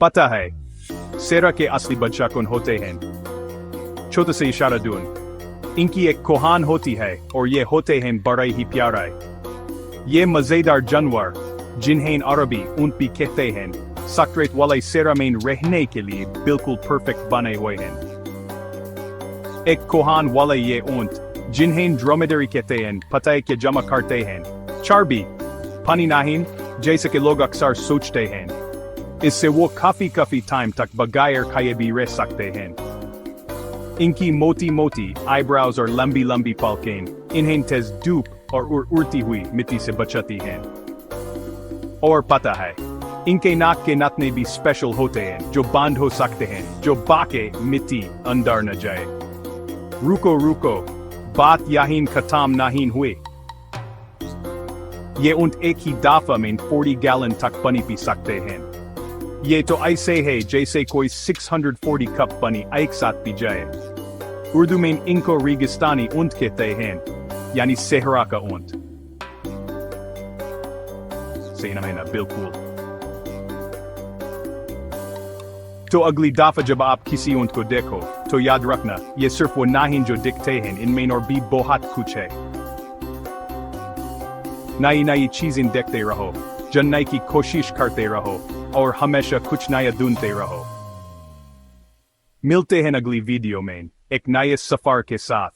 पता है सेहरा के असली बादशाह कौन होते हैं? छोटे से इशारा दून। इनकी एक कोहान होती है और ये होते हैं बड़े ही प्यारे। ये मजेदार जानवर जिन्हें अरबी ऊंट भी कहते हैं सक्रेत वाले सेहरा में रहने के लिए बिल्कुल परफेक्ट बने हुए हैं। एक कोहान वाले ये ऊंट जिन्हें ड्रोमेडरी कहते हैं पता है कि जमा करते हैं चर्बी पानी नहीं, जैसे कि लोग अक्सर सोचते हैं। इससे वो काफी टाइम तक बगैर खाए भी रह सकते हैं। इनकी मोटी मोटी आईब्राउज और लंबी लंबी पलकें इन्हें तेज धूप और उड़ती हुई मिट्टी से बचाती हैं। और पता है इनके नाक के नथने भी स्पेशल होते हैं जो बंद हो सकते हैं, जो बाके मिट्टी अंदर न जाए। रुको बात यहीं खत्म नहीं हुई। ये ऊंट एक ही दफा में 40 गैलन तक पानी पी सकते हैं। ये तो ऐसे है जैसे कोई 640 कप पानी एक साथ पी जाए। उर्दू में इनको रेगिस्तानी ऊंट कहते हैं, यानी सहरा का ऊंट। सही ना है ना? बिल्कुल। तो अगली दफा जब आप किसी ऊंट को देखो तो याद रखना ये सिर्फ वो नहीं जो दिखते हैं, इनमें और भी बहुत कुछ है। नई चीजें देखते रहो, जानने की कोशिश करते रहो और हमेशा कुछ नया ढूंढते रहो। मिलते हैं अगली वीडियो में एक नए सफर के साथ।